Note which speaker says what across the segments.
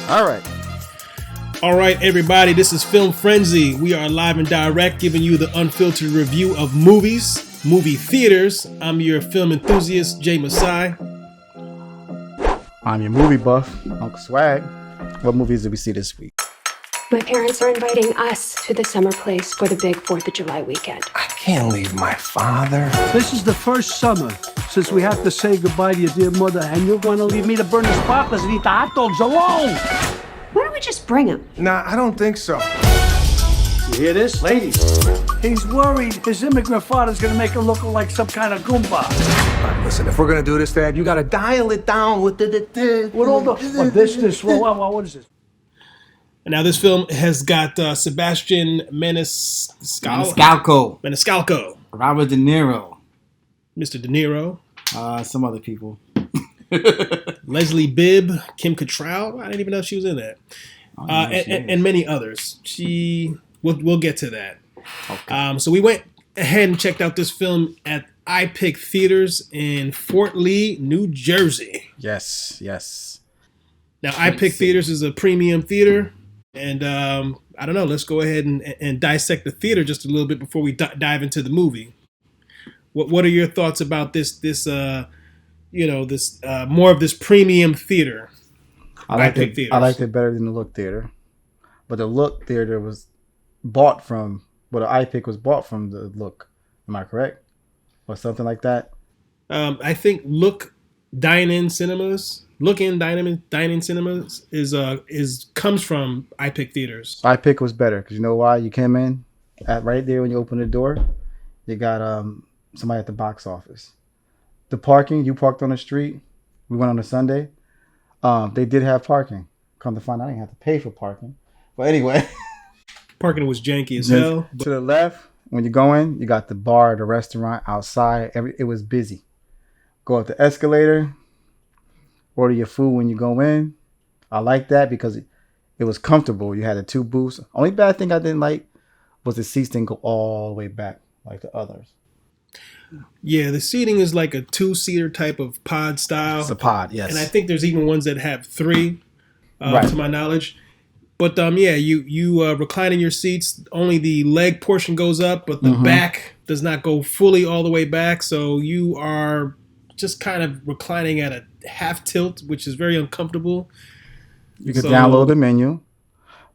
Speaker 1: All right.
Speaker 2: All right, everybody, this is Film Frenzy. We are live and direct, giving you the unfiltered review of movies, movie theaters. I'm your film enthusiast, Jay Masai.
Speaker 1: I'm your movie buff, Uncle Swag. What movies did we see this week?
Speaker 3: My parents are inviting us to the summer place for the big 4th of July weekend.
Speaker 4: I can't leave my father.
Speaker 5: This is the first summer since we have to say goodbye to your dear mother, and you're going to leave me to burn his papas and eat the hot dogs alone.
Speaker 3: Why don't we just bring him?
Speaker 4: Nah, I don't think so.
Speaker 5: You hear this? Ladies, he's worried his immigrant father's going to make him look like some kind of Goomba.
Speaker 4: All right, listen, if we're going to do this, Dad, you got to dial it down with
Speaker 5: With all the... what is this?
Speaker 2: And now this film has got Sebastian Maniscalco,
Speaker 6: Robert De Niro,
Speaker 2: Mr. De Niro,
Speaker 6: some other people.
Speaker 2: Leslie Bibb, Kim Cattrall. I didn't even know she was in that, and many others. We'll get to that.
Speaker 6: Okay.
Speaker 2: So we went ahead and checked out this film at iPic theaters in Fort Lee, New Jersey.
Speaker 1: Yes.
Speaker 2: Now iPic theaters is a premium theater. And I don't know. Let's go ahead and dissect the theater just a little bit before we dive into the movie. What are your thoughts about this more of this premium theater?
Speaker 1: I liked it better than the Look Theater, but the Look Theater was bought from. The iPic was bought from the Look. Am I correct? Or something like that.
Speaker 2: I think Look Dine-In Cinemas. Look-in Dine-in Cinemas comes from iPic theaters.
Speaker 1: iPic was better because you know why? You came in right there when you open the door. You got somebody at the box office. The parking, you parked on the street. We went on a Sunday. They did have parking. Come to find out, I didn't have to pay for parking. But anyway,
Speaker 2: parking was janky as hell.
Speaker 1: To the left, when you go in, you got the bar, the restaurant outside. It was busy. Go up the escalator. Order your food when you go in. I like that because it was comfortable. You had the 2 booths. Only bad thing I didn't like was the seats didn't go all the way back like the others.
Speaker 2: Yeah, the seating is like a 2-seater type of pod style.
Speaker 1: It's a pod, yes.
Speaker 2: And I think there's even ones that have 3,
Speaker 1: right,
Speaker 2: to my knowledge. But you recline in your seats. Only the leg portion goes up, but the back does not go fully all the way back. So you are just kind of reclining at a half tilt, which is very uncomfortable.
Speaker 1: You can download the menu,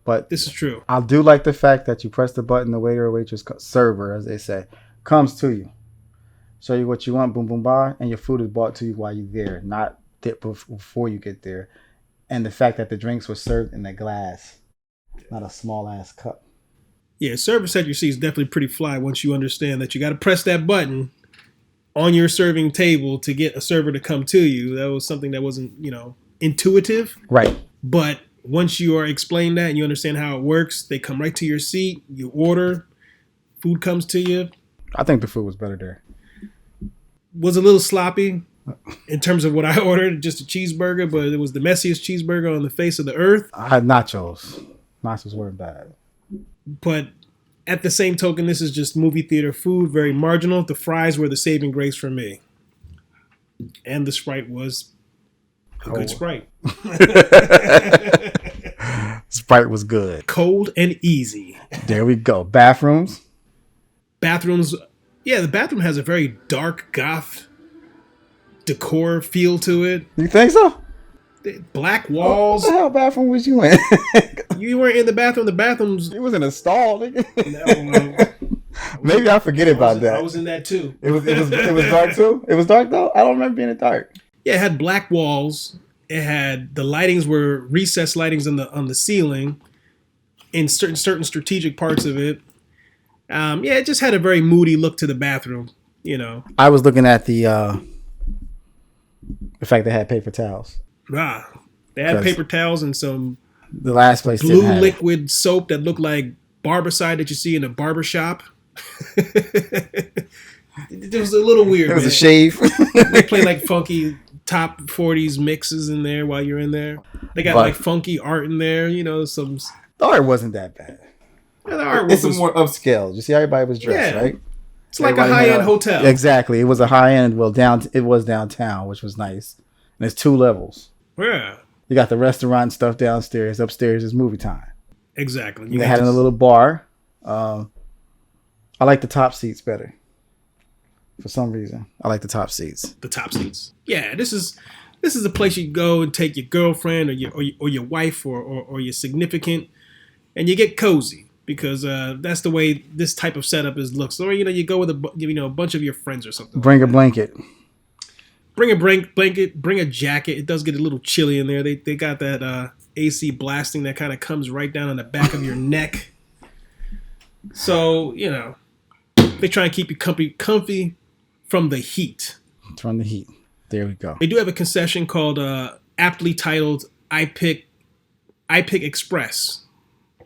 Speaker 1: but
Speaker 2: this is true.
Speaker 1: I do like the fact that you press the button, the waiter or waitress, server, as they say, comes to you, show you what you want, boom, boom, bye, and your food is brought to you while you're there, not before you get there. And the fact that the drinks were served in a glass, not a small ass cup.
Speaker 2: Yeah, service at your seat is definitely pretty fly once you understand that you got to press that button on your serving table to get a server to come to you. That was something that wasn't, intuitive.
Speaker 1: Right.
Speaker 2: But once you are explained that and you understand how it works, they come right to your seat, you order, food comes to you.
Speaker 1: I think the food was better there.
Speaker 2: Was a little sloppy in terms of what I ordered, just a cheeseburger, but it was the messiest cheeseburger on the face of the earth.
Speaker 1: I had nachos. Nachos weren't bad.
Speaker 2: But at the same token, this is just movie theater food, very marginal. The fries were the saving grace for me. And the Sprite was a good Sprite.
Speaker 1: Sprite was good.
Speaker 2: Cold and easy.
Speaker 1: There we go. Bathrooms. Yeah, the bathroom has a very dark goth decor feel to it. You think so?
Speaker 2: Black walls.
Speaker 1: What the hell bathroom was you in?
Speaker 2: You weren't in the bathroom. The bathroom's...
Speaker 1: It was in a stall, nigga.
Speaker 2: No,
Speaker 1: maybe I forget about that.
Speaker 2: I was in that too.
Speaker 1: It was dark too? It was dark though? I don't remember being in dark.
Speaker 2: Yeah, it had black walls. It had... The lightings were recessed lightings on the ceiling in certain strategic parts of it. It just had a very moody look to the bathroom,
Speaker 1: I was looking at the fact they had paper towels.
Speaker 2: They had paper towels and some
Speaker 1: the last place
Speaker 2: blue liquid soap that looked like Barbicide that you see in a barber shop. It was a little weird.
Speaker 1: It was a shave.
Speaker 2: They play like funky top 40s mixes in there while you're in there. They got like funky art in there, some...
Speaker 1: The art wasn't that bad.
Speaker 2: Yeah, the art
Speaker 1: was more upscale. You see, everybody was dressed, right?
Speaker 2: It's like everybody a high-end hotel.
Speaker 1: Exactly. It was a high-end, it was downtown, which was nice. And it's 2 levels.
Speaker 2: Yeah.
Speaker 1: You got the restaurant and stuff downstairs. Upstairs is movie time.
Speaker 2: Exactly.
Speaker 1: They had in a little bar. I like the top seats better. For some reason, I like the top seats.
Speaker 2: The top seats. Yeah, this is a place you go and take your girlfriend or your wife or your significant, and you get cozy because that's the way this type of setup looks. Or you go with a bunch of your friends or something.
Speaker 1: Bring a blanket.
Speaker 2: Bring a blanket. Bring a jacket. It does get a little chilly in there. They got that AC blasting that kind of comes right down on the back of your neck. So they try and keep you comfy from the heat.
Speaker 1: From the heat. There we go.
Speaker 2: They do have a concession called aptly titled iPic Express,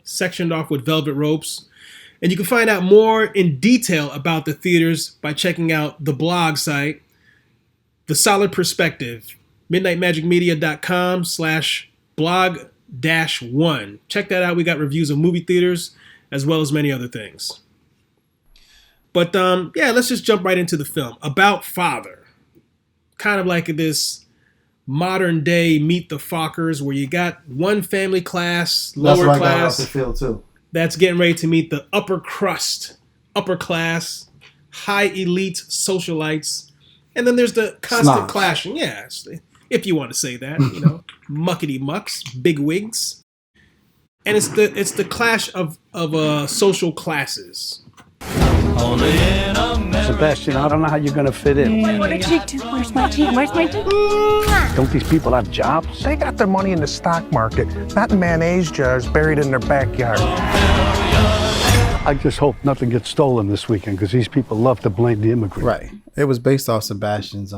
Speaker 2: sectioned off with velvet ropes. And you can find out more in detail about the theaters by checking out the blog site, The Solid Perspective, midnightmagicmedia.com/blog-1. Check that out. We got reviews of movie theaters as well as many other things. But let's just jump right into the film. About father. Kind of like this modern day Meet the Fockers where you got one family class, lower class,
Speaker 1: I feel too.
Speaker 2: that's getting ready to meet the upper crust, upper class, high elite socialites. And then there's the constant
Speaker 1: Snobs.
Speaker 2: clashing. Yeah, if you want to say that, muckety mucks, big wigs. And it's the clash of social classes.
Speaker 5: Sebastian, I don't know how you're going to fit in.
Speaker 3: Where's my team?
Speaker 5: Don't these people have jobs?
Speaker 7: They got their money in the stock market, not in mayonnaise jars buried in their backyard.
Speaker 5: I just hope nothing gets stolen this weekend because these people love to blame the immigrant.
Speaker 1: Right. It was based off Sebastian's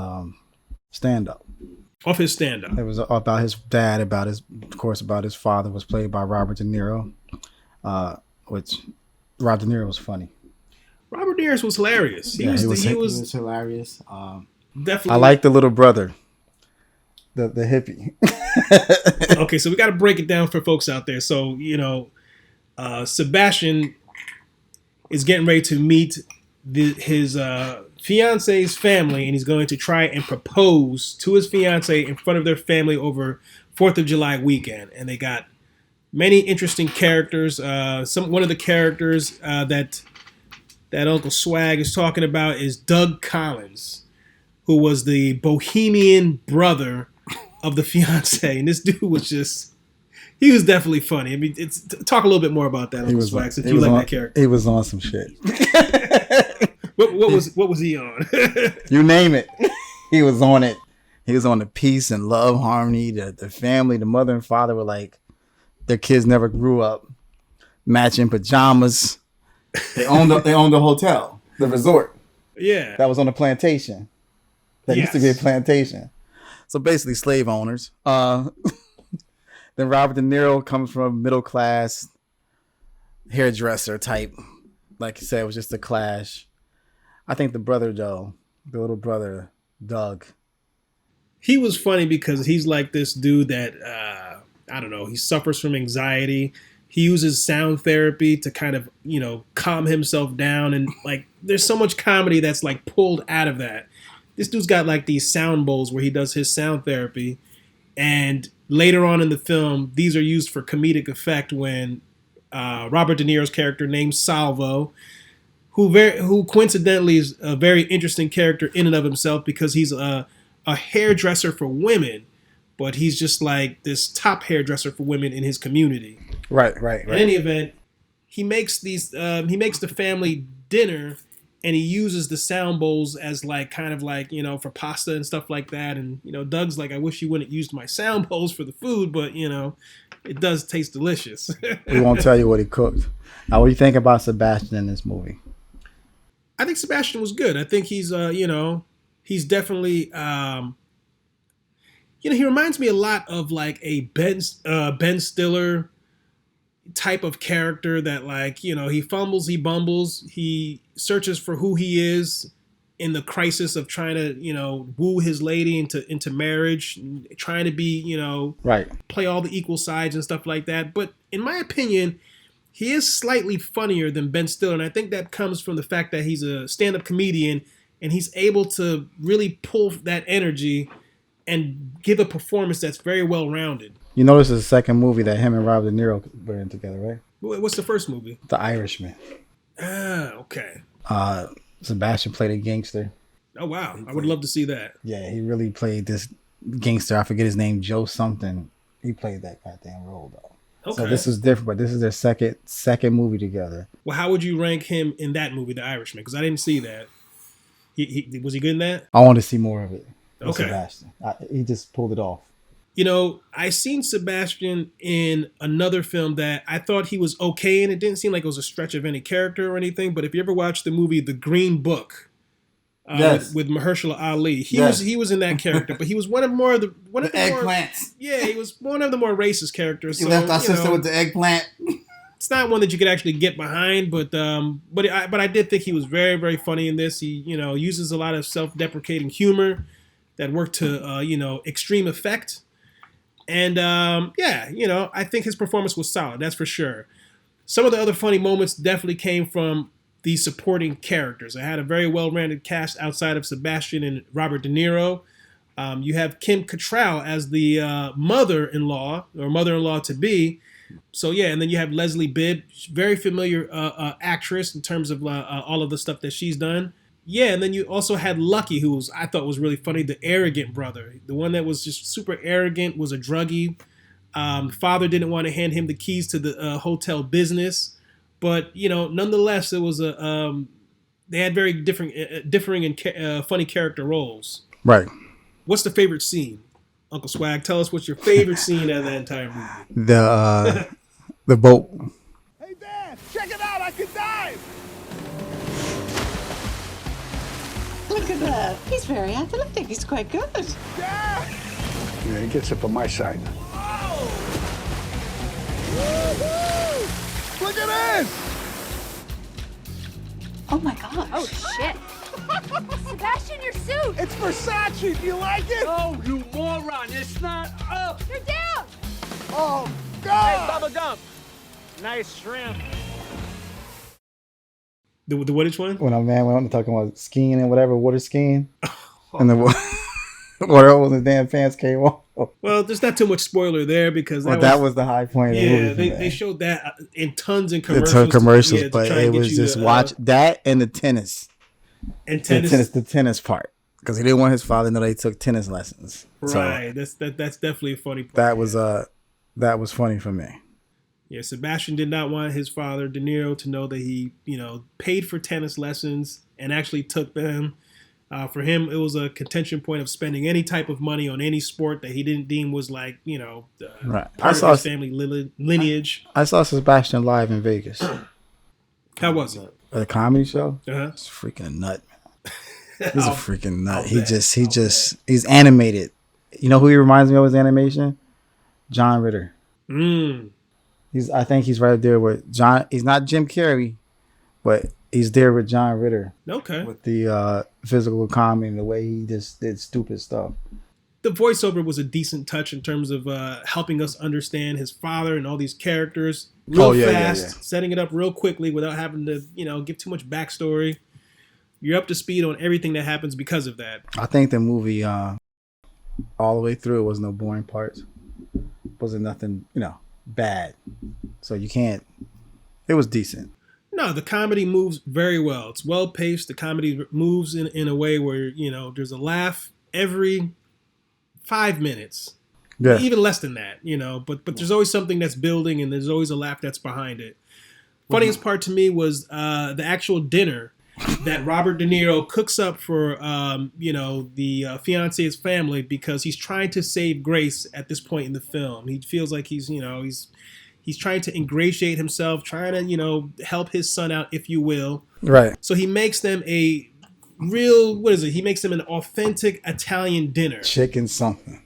Speaker 1: stand-up.
Speaker 2: Off his stand-up.
Speaker 1: It was about his dad, about his father, was played by Robert De Niro, which Robert De Niro was funny.
Speaker 2: Robert De Niro was hilarious. He was
Speaker 6: hilarious.
Speaker 2: Definitely.
Speaker 1: I like the little brother, the hippie.
Speaker 2: Okay, so we got to break it down for folks out there. So, Sebastian is getting ready to meet his fiance's family, and he's going to try and propose to his fiance in front of their family over 4th of July weekend. And they got many interesting characters. One of the characters that Uncle Swag is talking about is Doug Collins, who was the bohemian brother of the fiance. And this dude was he was definitely funny. I mean, talk a little bit more about that, Uncle Swag, since you like that character.
Speaker 1: He was on some shit.
Speaker 2: What was he on?
Speaker 1: You name it. He was on it. He was on the peace and love, harmony. The family, the mother and father were like, their kids never grew up. Matching pajamas. They owned the hotel, the resort.
Speaker 2: Yeah.
Speaker 1: That was on the plantation. That used to be a plantation. So basically slave owners. Then Robert De Niro comes from a middle class hairdresser type. Like you said, it was just a clash. I think the little brother, Doug.
Speaker 2: He was funny because he's like this dude that, I don't know, he suffers from anxiety. He uses sound therapy to kind of, calm himself down. And like, there's so much comedy that's like pulled out of that. This dude's got like these sound bowls where he does his sound therapy. And later on in the film, these are used for comedic effect when Robert De Niro's character named Salvo, who coincidentally is a very interesting character in and of himself because he's a hairdresser for women, but he's just like this top hairdresser for women in his community.
Speaker 1: Right.
Speaker 2: In any event, he makes the family dinner, and he uses the sound bowls as like kind of like, for pasta and stuff like that. And, Doug's like, I wish you wouldn't used my sound bowls for the food, but, it does taste delicious.
Speaker 1: We won't tell you what he cooked. Now, what do you think about Sebastian in this movie?
Speaker 2: I think Sebastian was good. I think he's, he's definitely, he reminds me a lot of like a Ben Stiller type of character that like, he fumbles, he bumbles, he searches for who he is in the crisis of trying to, woo his lady into marriage, trying to be,
Speaker 1: right,
Speaker 2: play all the equal sides and stuff like that. But in my opinion, he is slightly funnier than Ben Stiller. And I think that comes from the fact that he's a stand-up comedian and he's able to really pull that energy and give a performance that's very well rounded.
Speaker 1: You know, this is the second movie that him and Robert De Niro were in together, right?
Speaker 2: What's the first movie?
Speaker 1: The Irishman.
Speaker 2: Ah, okay.
Speaker 1: Sebastian played a gangster.
Speaker 2: Oh wow, I would love to see that.
Speaker 1: Yeah, he really played this gangster. I forget his name, Joe something. He played that goddamn role though.
Speaker 2: Okay.
Speaker 1: So this is different, but this is their second movie together.
Speaker 2: Well, how would you rank him in that movie, The Irishman? Because I didn't see that. He was he good in that?
Speaker 1: I want to see more of it.
Speaker 2: Okay.
Speaker 1: Sebastian. He just pulled it off.
Speaker 2: You know, I seen Sebastian in another film that I thought he was okay in. It didn't seem like it was a stretch of any character or anything. But if you ever watched the movie The Green Book,
Speaker 6: Yes.
Speaker 2: with Mahershala Ali, he
Speaker 6: Yes.
Speaker 2: was in that character. But he was one of the
Speaker 6: eggplants.
Speaker 2: Yeah, he was one of the more racist characters.
Speaker 6: You
Speaker 2: So,
Speaker 6: left our
Speaker 2: you
Speaker 6: sister
Speaker 2: know,
Speaker 6: with the eggplant.
Speaker 2: it's not one that you could actually get behind, but I did think he was very, very funny in this. He, you know, uses a lot of self-deprecating humor that worked to extreme effect. And yeah, you know, I think his performance was solid, that's for sure. Some of the other funny moments definitely came from the supporting characters. I had a very well-rounded cast outside of Sebastian and Robert De Niro. You have Kim Cattrall as the mother-in-law or mother-in-law to be. So yeah, and then you have Leslie Bibb, very familiar actress in terms of all of the stuff that she's done. Yeah, and then you also had Lucky, who I thought was really funny, the arrogant brother. The one that was just super arrogant, was a druggie. Father didn't want to hand him the keys to the hotel business. But, you know, nonetheless, it was they had very differing and funny character roles.
Speaker 1: Right.
Speaker 2: What's the favorite scene? Uncle Swag, tell us what's your favorite scene out of that entire movie.
Speaker 1: The boat.
Speaker 7: Hey, Dad, check it out. I can dive.
Speaker 8: Look at that. He's very athletic. He's quite good.
Speaker 7: Yeah, he gets it from my side. Woo-hoo! Look at this.
Speaker 8: Oh, my gosh.
Speaker 9: Oh, shit. Sebastian, your suit!
Speaker 7: It's Versace. Do you like it?
Speaker 5: Oh, you moron. It's not up.
Speaker 9: You're down!
Speaker 7: Oh, God.
Speaker 5: Bubba Gump. Nice shrimp.
Speaker 2: The which one?
Speaker 1: When a man went on talking about skiing and whatever, water skiing, and the water holes in his damn pants came off.
Speaker 2: Well, there's not too much spoiler there because
Speaker 1: that was the high point of the movie.
Speaker 2: they showed that in tons in
Speaker 1: The
Speaker 2: commercials.
Speaker 1: commercials,
Speaker 2: to
Speaker 1: but
Speaker 2: try
Speaker 1: it
Speaker 2: and get
Speaker 1: was
Speaker 2: you
Speaker 1: just
Speaker 2: to,
Speaker 1: watch that and the tennis.
Speaker 2: And tennis.
Speaker 1: The tennis part. Because he didn't want his father to know they took tennis lessons.
Speaker 2: Right.
Speaker 1: So
Speaker 2: That's definitely a funny part.
Speaker 1: that was funny for me.
Speaker 2: Yeah, Sebastian did not want his father, De Niro, to know that he, you know, paid for tennis lessons and actually took them. For him, it was a contention point of spending any type of money on any sport that he didn't deem was like, you know,
Speaker 1: Right.
Speaker 2: part of his family lineage.
Speaker 1: I saw Sebastian live in Vegas.
Speaker 2: How was it?
Speaker 1: At a comedy show.
Speaker 2: Uh-huh.
Speaker 1: It's freaking a nut, man. He's a freaking nut. He's animated. You know who he reminds me of his animation? John Ritter. I think he's right there with John. He's not Jim Carrey, but he's there with John Ritter.
Speaker 2: Okay.
Speaker 1: With the physical comedy and the way he just did stupid stuff.
Speaker 2: The voiceover was a decent touch in terms of helping us understand his father and all these characters real fast, setting it up real quickly without having to, you know, give too much backstory. You're up to speed on everything that happens because of that.
Speaker 1: I think the movie, all the way through, was no boring parts. Wasn't nothing, you know, bad. So you can't. It was decent.
Speaker 2: No, the comedy moves very well. It's well paced. The comedy moves in a way where, you know, there's a laugh every 5 minutes.
Speaker 1: Yeah.
Speaker 2: Even less than that, you know, but there's always something that's building and there's always a laugh that's behind it. Funniest part to me was the actual dinner that Robert De Niro cooks up for, you know, the fiance's family because he's trying to save Grace at this point in the film. He feels like he's trying to ingratiate himself, trying to, you know, help his son out, if you will.
Speaker 1: Right.
Speaker 2: So he makes them a real, he makes them an authentic Italian dinner.
Speaker 1: Chicken something.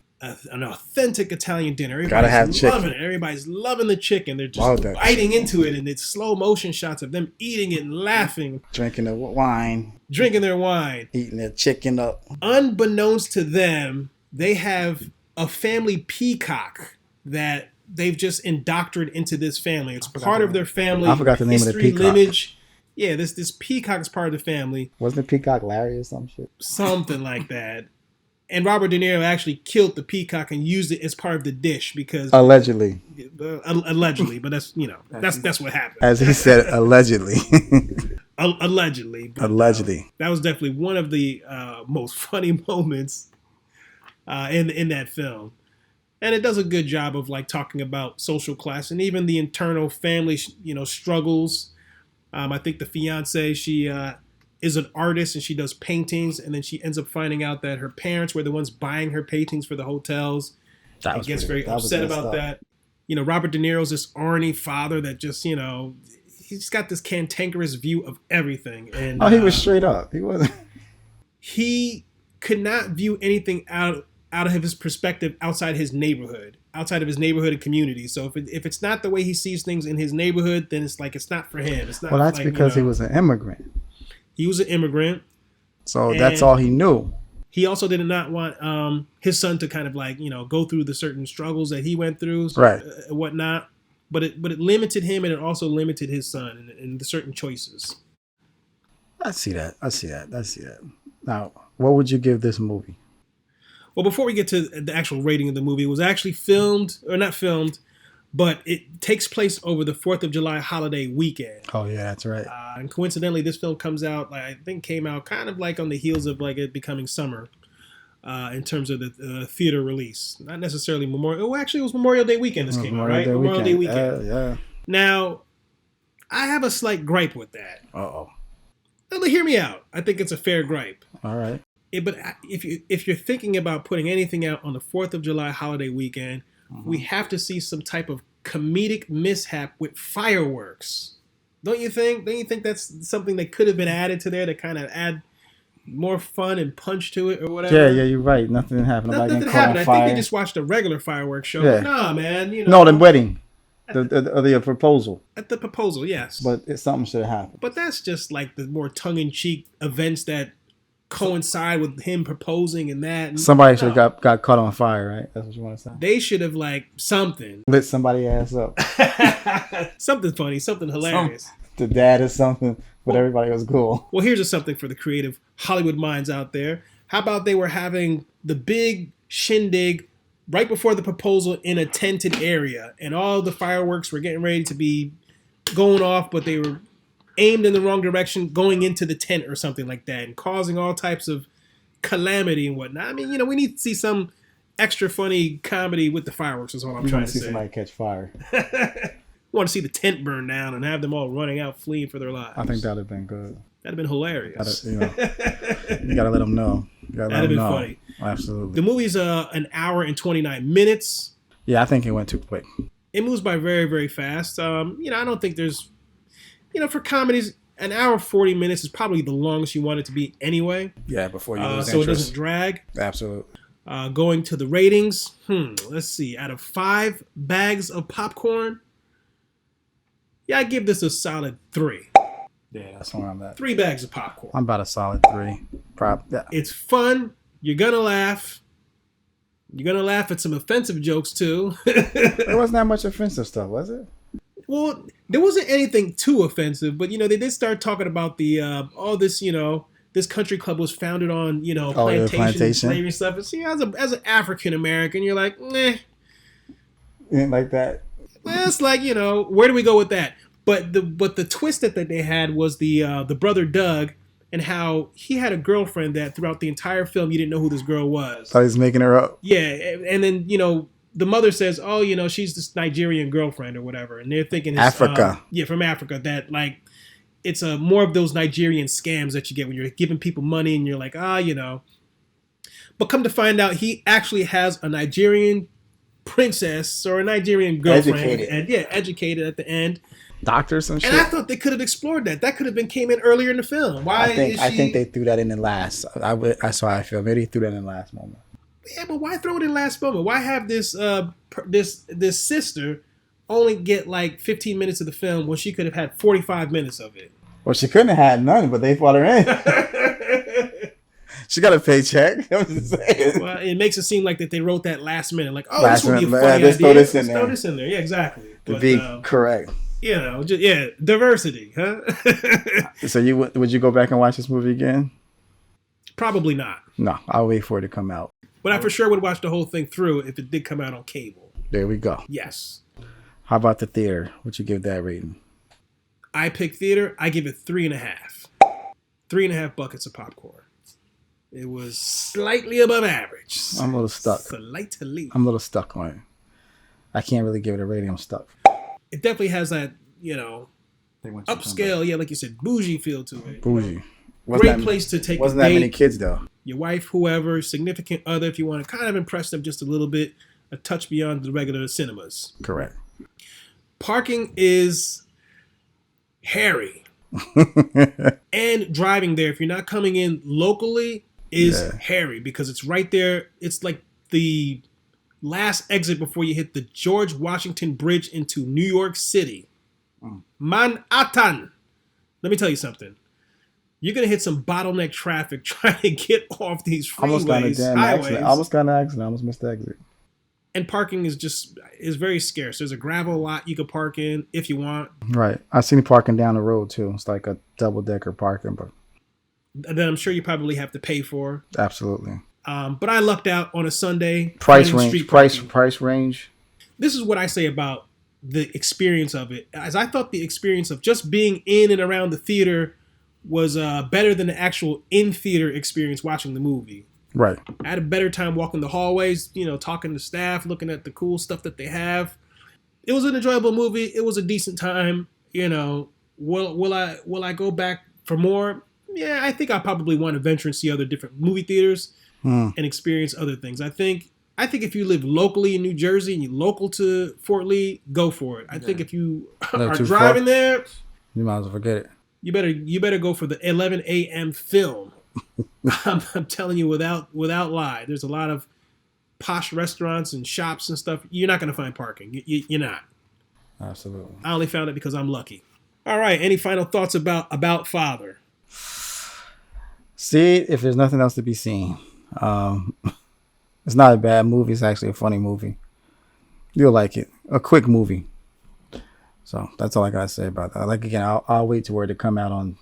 Speaker 2: An authentic Italian dinner. Everybody's
Speaker 1: Gotta have
Speaker 2: loving
Speaker 1: chicken.
Speaker 2: it. Everybody's loving the chicken. They're just biting into it, and it's slow motion shots of them eating it and laughing.
Speaker 1: Drinking the wine.
Speaker 2: Drinking their wine.
Speaker 1: Eating their chicken up.
Speaker 2: Unbeknownst to them, they have a family peacock that they've just indoctrinated into this family. It's part of their family.
Speaker 1: I forgot the name of the peacock.
Speaker 2: Lineage. Yeah, this peacock is part of the family.
Speaker 1: Wasn't the peacock Larry or some shit?
Speaker 2: Something like that. And Robert De Niro actually killed the peacock and used it as part of the dish because
Speaker 1: Allegedly.
Speaker 2: Allegedly, but that's that's what happened.
Speaker 1: As he said, allegedly.
Speaker 2: Allegedly. But,
Speaker 1: Allegedly.
Speaker 2: that was definitely one of the most funny moments in that film. And it does a good job of like talking about social class and even the internal family, struggles. I think the fiance, she is an artist and she does paintings, and then she ends up finding out that her parents were the ones buying her paintings for the hotels. And gets very upset about that. Robert De Niro's this Arnie father that just, he's got this cantankerous view of everything. And
Speaker 1: he was straight up. He wasn't.
Speaker 2: He could not view anything out of his perspective outside his neighborhood and community. So if it's not the way he sees things in his neighborhood, then it's like it's not for him. It's not.
Speaker 1: Well, that's because he was an immigrant.
Speaker 2: He was an immigrant.
Speaker 1: So that's all he knew.
Speaker 2: He also did not want his son to kind of like, go through the certain struggles that he went through,
Speaker 1: right,
Speaker 2: and whatnot. But it limited him, and it also limited his son in the certain choices.
Speaker 1: I see that. Now, what would you give this movie?
Speaker 2: Well, before we get to the actual rating of the movie, it was actually not filmed, but it takes place over the 4th of July holiday weekend.
Speaker 1: Oh, yeah, that's right.
Speaker 2: And coincidentally, this film came out kind of like on the heels of like it becoming summer in terms of the theater release. Not necessarily Memorial. Oh, actually, it was Memorial Day weekend this came out, right? Memorial Day weekend.
Speaker 1: Yeah.
Speaker 2: Now, I have a slight gripe with that.
Speaker 1: Uh-oh.
Speaker 2: Now, hear me out. I think it's a fair gripe.
Speaker 1: All right.
Speaker 2: But if you're thinking about putting anything out on the 4th of July holiday weekend, we have to see some type of comedic mishap with fireworks. Don't you think? Don't you think that's something that could have been added to there to kind of add more fun and punch to it or whatever?
Speaker 1: Yeah, you're right. Nothing happened.
Speaker 2: Nothing happened. I think they just watched a regular fireworks show.
Speaker 1: Yeah.
Speaker 2: Nah, man.
Speaker 1: No, the wedding. The proposal.
Speaker 2: At the proposal, yes.
Speaker 1: But something should have happened.
Speaker 2: But that's just like the more tongue-in-cheek events that coincide with him proposing and that.
Speaker 1: Somebody should have got caught on fire, right? That's what you want to say.
Speaker 2: They should have like something.
Speaker 1: Lit somebody ass up.
Speaker 2: Something funny, something hilarious.
Speaker 1: The dad is something, but everybody was cool.
Speaker 2: Well, here's something for the creative Hollywood minds out there. How about they were having the big shindig right before the proposal in a tented area, and all the fireworks were getting ready to be going off, but they were aimed in the wrong direction going into the tent or something like that, and causing all types of calamity and whatnot. I mean, we need to see some extra funny comedy with the fireworks is all I'm trying to say.
Speaker 1: Somebody catch fire.
Speaker 2: Want to see the tent burn down and have them all running out fleeing for their lives.
Speaker 1: I think that would have been good.
Speaker 2: That'd have been hilarious.
Speaker 1: You gotta let them know.
Speaker 2: That'd have been funny.
Speaker 1: Absolutely.
Speaker 2: The movie's an hour and 29 minutes.
Speaker 1: Yeah, I think it went too quick.
Speaker 2: It moves by very, very fast. I don't think there's, for comedies, an hour 40 minutes is probably the longest you want it to be anyway.
Speaker 1: Yeah, before you lose
Speaker 2: so
Speaker 1: interest.
Speaker 2: it doesn't drag.
Speaker 1: Absolutely.
Speaker 2: Going to the ratings. Let's see. Out of 5 bags of popcorn, I give this a solid 3.
Speaker 1: Yeah, that's where I'm at.
Speaker 2: 3 bags of popcorn.
Speaker 1: I'm about a solid 3. Yeah.
Speaker 2: It's fun. You're gonna laugh. You're gonna laugh at some offensive jokes too.
Speaker 1: There wasn't that much offensive stuff, was it?
Speaker 2: Well, there wasn't anything too offensive, but they did start talking about the this country club was founded on plantation slavery stuff. And see, as an African American, you're like, meh.
Speaker 1: You ain't like that.
Speaker 2: Well, it's like where do we go with that? But the twist that they had was the brother Doug, and how he had a girlfriend that throughout the entire film you didn't know who this girl was.
Speaker 1: Thought he was making her up.
Speaker 2: Yeah, and then the mother says, "Oh, she's this Nigerian girlfriend or whatever," and they're thinking it's,
Speaker 1: Africa.
Speaker 2: From Africa. That like it's more of those Nigerian scams that you get when you're giving people money and you're like, But come to find out, he actually has a Nigerian princess or a Nigerian girlfriend, educated at the end.
Speaker 1: Doctors and shit.
Speaker 2: And I thought they could have explored that. That could have came in earlier in the film. Why?
Speaker 1: I think they threw that in the last. That's how I feel. Maybe they threw that in the last moment.
Speaker 2: Yeah, but why throw it in last moment? Why have this this sister only get like 15 minutes of the film when she could have had 45 minutes of it?
Speaker 1: Well, she couldn't have had none, but they brought her in. She got a paycheck. I'm just saying.
Speaker 2: Well, it makes it seem like that they wrote that last minute. Like,
Speaker 1: this would
Speaker 2: be a funny idea.
Speaker 1: Let's throw this in there.
Speaker 2: Throw this in there. Yeah, exactly.
Speaker 1: To be correct.
Speaker 2: Diversity, huh?
Speaker 1: So would you go back and watch this movie again?
Speaker 2: Probably not.
Speaker 1: No, I'll wait for it to come out.
Speaker 2: But I for sure would watch the whole thing through if it did come out on cable.
Speaker 1: There we go.
Speaker 2: Yes.
Speaker 1: How about the theater? What you give that rating?
Speaker 2: iPic theater, I give it 3.5. 3.5 buckets of popcorn. It was slightly above average.
Speaker 1: I'm a little stuck.
Speaker 2: Slightly.
Speaker 1: I'm a little stuck on it. I can't really give it a rating. I'm stuck.
Speaker 2: It definitely has that, upscale, like you said, bougie feel to it.
Speaker 1: Bougie.
Speaker 2: Great place to take
Speaker 1: Wasn't
Speaker 2: a date,
Speaker 1: that many kids though?
Speaker 2: Your wife, whoever, significant other, if you want to kind of impress them just a little bit, a touch beyond the regular cinemas.
Speaker 1: Correct.
Speaker 2: Parking is hairy. And driving there, if you're not coming in locally, is hairy because it's right there. It's like the last exit before you hit the George Washington Bridge into New York City. Manhattan. Let me tell you something. You're going to hit some bottleneck traffic trying to get off these freeways, highways.
Speaker 1: Almost got an accident. I almost missed the exit.
Speaker 2: And parking is very scarce. There's a gravel lot you could park in if you want.
Speaker 1: Right. I've seen parking down the road too. It's like a double-decker parking, but
Speaker 2: that I'm sure you probably have to pay for.
Speaker 1: Absolutely.
Speaker 2: But I lucked out on a Sunday.
Speaker 1: Price range.
Speaker 2: This is what I say about the experience of it. As I thought the experience of just being in and around the theater was better than the actual in-theater experience watching the movie.
Speaker 1: Right.
Speaker 2: I had a better time walking the hallways, talking to staff, looking at the cool stuff that they have. It was an enjoyable movie. It was a decent time. Will I go back for more? Yeah, I think I probably want to venture and see other different movie theaters and experience other things. I think if you live locally in New Jersey and you're local to Fort Lee, go for it. I think if you are driving there,
Speaker 1: you might as well forget it.
Speaker 2: You better go for the 11 a.m. film. I'm telling you without lie. There's a lot of posh restaurants and shops and stuff. You're not going to find parking. You're not.
Speaker 1: Absolutely.
Speaker 2: I only found it because I'm lucky. All right. Any final thoughts about Father?
Speaker 1: See it if there's nothing else to be seen. It's not a bad movie. It's actually a funny movie. You'll like it. A quick movie. So that's all I gotta say about that. Like again, I'll wait to where to come out on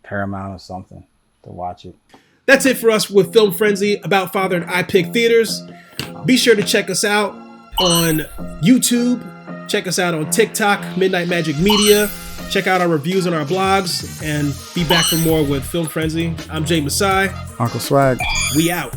Speaker 1: Paramount or something to watch it.
Speaker 2: That's it for us with Film Frenzy about Father and iPic Theaters. Be sure to check us out on YouTube. Check us out on TikTok, Midnight Magic Media. Check out our reviews on our blogs and be back for more with Film Frenzy. I'm Jay Masai.
Speaker 1: Uncle Swag.
Speaker 2: We out.